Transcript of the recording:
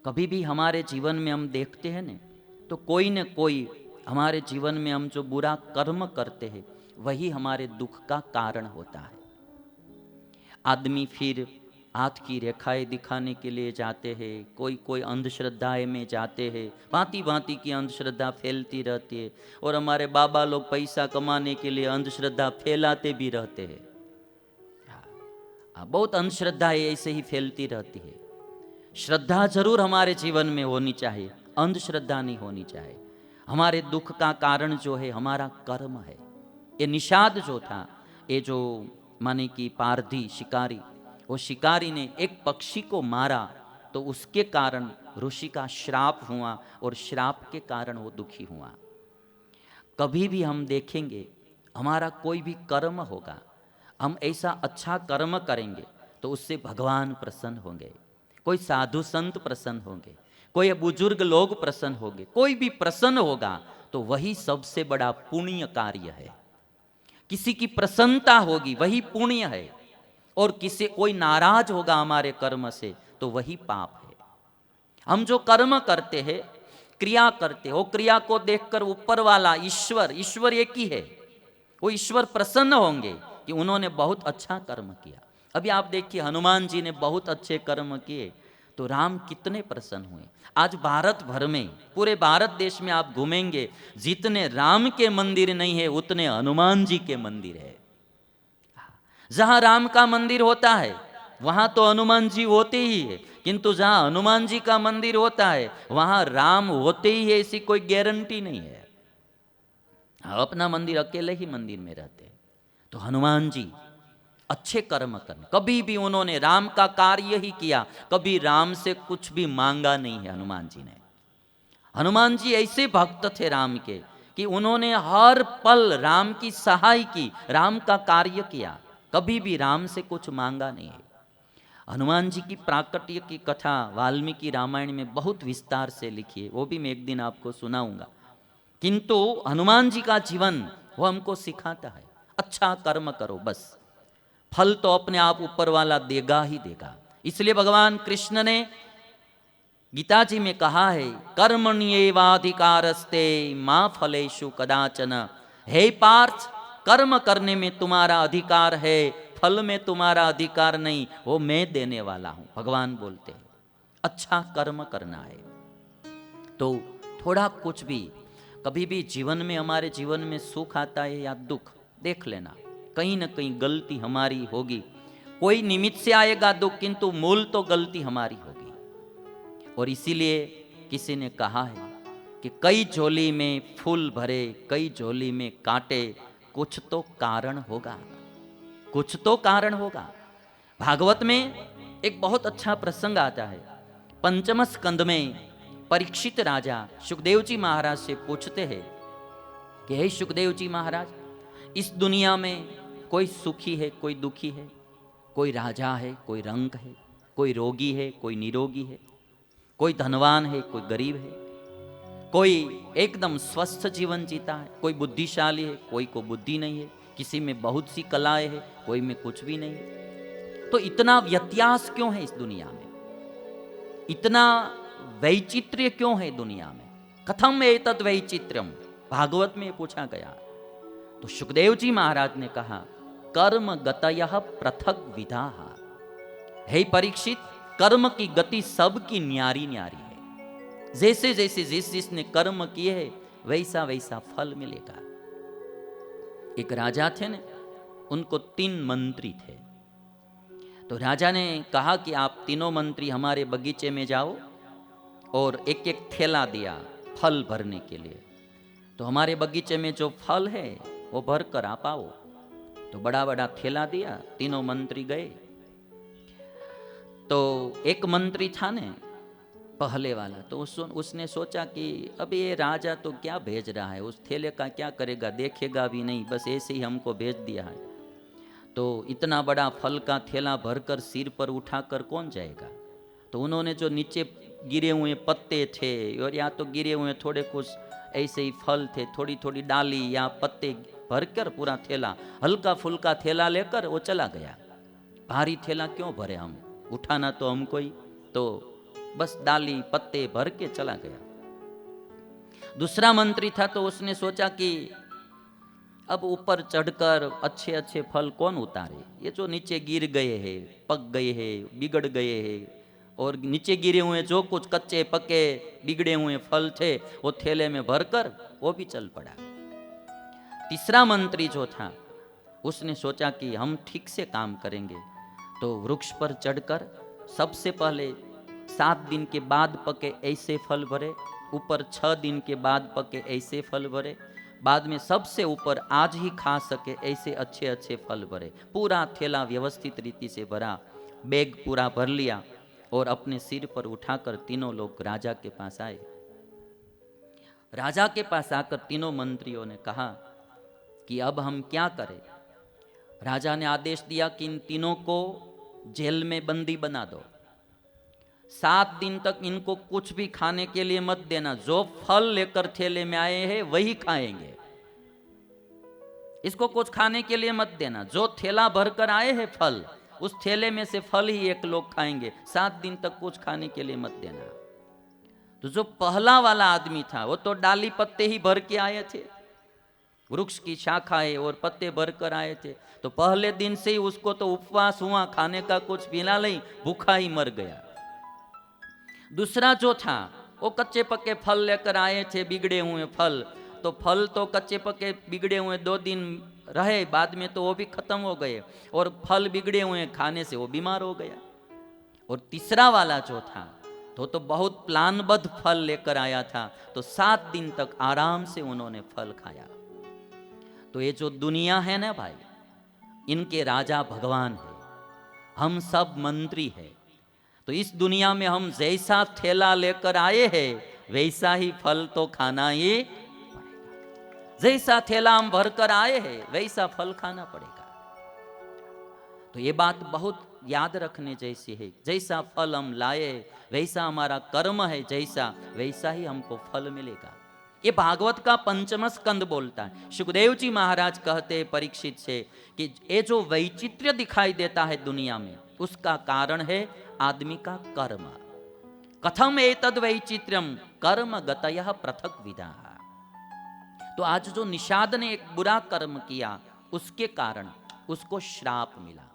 कभी भी हमारे जीवन में हम देखते हैं न, तो कोई न कोई हमारे जीवन में हम जो बुरा कर्म करते हैं वही हमारे दुख का कारण होता है। आदमी फिर हाथ की रेखाएं दिखाने के लिए जाते हैं, कोई कोई अंधश्रद्धाएं में जाते हैं, भांति भांति की अंधश्रद्धा फैलती रहती है। और हमारे बाबा लोग पैसा कमाने के लिए अंधश्रद्धा फैलाते भी रहते हैं। बहुत अंधश्रद्धाएं ऐसे ही फैलती रहती है। श्रद्धा जरूर हमारे जीवन में होनी चाहिए, अंधश्रद्धा नहीं होनी चाहिए। हमारे दुख का कारण जो है हमारा कर्म है। ये निषाद जो था, ये जो माने कि पारधी शिकारी, वो शिकारी ने एक पक्षी को मारा तो उसके कारण ऋषि का श्राप हुआ और श्राप के कारण वो दुखी हुआ। कभी भी हम देखेंगे हमारा कोई भी कर्म होगा, हम ऐसा अच्छा कर्म करेंगे तो उससे भगवान प्रसन्न होंगे, कोई साधु संत प्रसन्न होंगे, कोई बुजुर्ग लोग प्रसन्न होंगे, कोई भी प्रसन्न होगा तो वही सबसे बड़ा पुण्य कार्य है। किसी की प्रसन्नता होगी वही पुण्य है, और किसी कोई नाराज होगा हमारे कर्म से तो वही पाप है। हम जो कर्म करते हैं, क्रिया करते, वो क्रिया को देखकर ऊपर वाला ईश्वर एक ही है, वो ईश्वर प्रसन्न होंगे कि उन्होंने बहुत अच्छा कर्म किया। अभी आप देखिए हनुमान जी ने बहुत अच्छे कर्म किए तो राम कितने प्रसन्न हुए। आज भारत भर में, पूरे भारत देश में आप घूमेंगे, जितने राम के मंदिर नहीं है उतने हनुमान जी के मंदिर है। जहां राम का मंदिर होता है वहां तो हनुमान जी होते ही है, किंतु जहां हनुमान जी का मंदिर होता है वहां राम होते ही है ऐसी कोई गारंटी नहीं है। अपना मंदिर अकेले ही मंदिर में रहते हैं। तो हनुमान जी अच्छे कर्म करने, कभी भी उन्होंने राम का कार्य ही किया, कभी राम से कुछ भी मांगा नहीं है हनुमान जी ने। हनुमान जी ऐसे भक्त थे राम के कि उन्होंने हर पल राम की सहाय की, राम का कार्य किया, कभी भी राम से कुछ मांगा नहीं है। हनुमान जी की प्राकट्य की कथा वाल्मीकि रामायण में बहुत विस्तार से लिखी है, वो भी मैं एक दिन आपको सुनाऊंगा। किंतु हनुमान जी का जीवन वो हमको सिखाता है अच्छा कर्म करो, बस फल तो अपने आप ऊपर वाला देगा ही देगा। इसलिए भगवान कृष्ण ने गीता जी में कहा है, कर्मण्येवाधिकारस्ते मां फलेषु कदाचन। हे पार्थ, कर्म करने में तुम्हारा अधिकार है, फल में तुम्हारा अधिकार नहीं, वो मैं देने वाला हूं। भगवान बोलते हैं अच्छा कर्म करना है। तो थोड़ा कुछ भी कभी भी जीवन में, हमारे जीवन में सुख आता है या दुख, देख लेना कहीं ना कहीं गलती हमारी होगी। कोई निमित्त से आएगा दुख, किंतु मूल तो गलती हमारी होगी। और इसीलिए किसी ने कहा है कि कई झोली में फूल भरे, कई झोली में कांटे, कुछ तो कारण होगा, कुछ तो कारण होगा। भागवत में एक बहुत अच्छा प्रसंग आता है। पंचम स्कंद में परीक्षित राजा सुखदेव जी महाराज से पूछते हैं कि हे सुखदेव जी महाराज, इस दुनिया में कोई सुखी है, कोई दुखी है, कोई राजा है, कोई रंक है, कोई रोगी है, कोई निरोगी है, कोई धनवान है, कोई गरीब है, कोई एकदम स्वस्थ जीवन जीता है, कोई बुद्धिशाली है, कोई को बुद्धि नहीं है, किसी में बहुत सी कलाएं है, कोई में कुछ भी नहीं है। तो इतना व्यत्यास क्यों है इस दुनिया में, इतना वैचित्र्य क्यों है दुनिया में? कथम एतद् वैचित्र्यम, भागवत में पूछा गया। तो सुखदेव जी महाराज ने कहा, कर्म गतयः पृथक विधाः। हे परीक्षित, कर्म की गति सबकी न्यारी न्यारी है। जैसे जैसे जिसने कर्म किए है वैसा वैसा फल मिलेगा। एक राजा थे ने, उनको 3 मंत्री थे। तो राजा ने कहा कि आप तीनों मंत्री हमारे बगीचे में जाओ, और एक एक थैला दिया फल भरने के लिए। तो हमारे बगीचे में जो फल है वो भर कर आप आओ। तो बड़ा बड़ा थैला दिया, तीनों मंत्री गए। तो एक मंत्री था ने पहले वाला, तो उसने सोचा कि अभी ये राजा तो क्या भेज रहा है, उस थैले का क्या करेगा, देखेगा भी नहीं, बस ऐसे ही हमको भेज दिया है। तो इतना बड़ा फल का थैला भरकर सिर पर उठाकर कौन जाएगा? तो उन्होंने जो नीचे गिरे हुए पत्ते थे, और या तो गिरे हुए थोड़े कुछ ऐसे ही फल थे, थोड़ी थोड़ी डाली या पत्ते भरकर पूरा थैला, हल्का फुल्का थैला लेकर वो चला गया। भारी थैला क्यों भरे हम, उठाना तो हमको ही। तो बस डाली पत्ते भर के चला गया। दूसरा मंत्री था तो उसने सोचा कि अब ऊपर चढ़कर अच्छे अच्छे फल कौन उतारे, ये जो नीचे गिर गए हैं, पक गए हैं, बिगड़ गए हैं, और नीचे गिरे हुए जो कुछ कच्चे पके बिगड़े हुए फल थे वो थैले में भरकर वो भी चल पड़ा। तीसरा मंत्री जो था उसने सोचा कि हम ठीक से काम करेंगे, तो वृक्ष पर चढ़कर सबसे पहले 7 दिन के बाद पके ऐसे फल भरे, ऊपर 6 दिन के बाद पके ऐसे फल भरे, बाद में सबसे ऊपर आज ही खा सके ऐसे अच्छे अच्छे फल भरे। पूरा थैला व्यवस्थित रीति से भरा, बैग पूरा भर लिया और अपने सिर पर उठाकर तीनों लोग राजा के पास आए। राजा के पास आकर तीनों मंत्रियों ने कहा कि अब हम क्या करें। राजा ने आदेश दिया कि इन तीनों को जेल में बंदी बना दो, 7 दिन तक इनको कुछ भी खाने के लिए मत देना, जो फल लेकर थैले में आए हैं वही खाएंगे, इसको कुछ खाने के लिए मत देना, जो थैला भरकर आए हैं फल उस थैले में से फल ही एक लोग खाएंगे, 7 दिन तक कुछ खाने के लिए मत देना। तो जो पहला वाला आदमी था वो तो डाली पत्ते ही भर के आए थे, वृक्ष की शाखाएं और पत्ते भरकर आए थे, तो पहले दिन से ही उसको तो उपवास हुआ, खाने का कुछ मिला नहीं, भूखा ही मर गया। दूसरा जो था वो कच्चे पक्के फल लेकर आए थे, बिगड़े हुए फल, तो फल तो कच्चे पक्के बिगड़े हुए 2 दिन रहे, बाद में तो वो भी खत्म हो गए, और फल बिगड़े हुए खाने से वो बीमार हो गया। और तीसरा वाला जो था तो बहुत प्लानबद्ध फल लेकर आया था, तो 7 दिन तक आराम से उन्होंने फल खाया। तो ये जो दुनिया है ना भाई, इनके राजा भगवान है, हम सब मंत्री हैं। तो इस दुनिया में हम जैसा थैला लेकर आए हैं वैसा ही फल तो खाना ही पड़ेगा, जैसा थैला हम भरकर आए हैं वैसा फल खाना पड़ेगा। तो ये बात बहुत याद रखने जैसी है, जैसा फल हम लाए वैसा हमारा कर्म है, जैसा वैसा ही हमको फल मिलेगा। ये भागवत का 5वां स्कंद बोलता है। सुखदेव जी महाराज कहते हैं परीक्षित से कि ये जो वैचित्र्य दिखाई देता है दुनिया में, उसका कारण है आदमी का कर्म। कथम एतद वैचित्र्यम कर्म गतयः पृथक विधा। तो आज जो निषाद ने एक बुरा कर्म किया उसके कारण उसको श्राप मिला।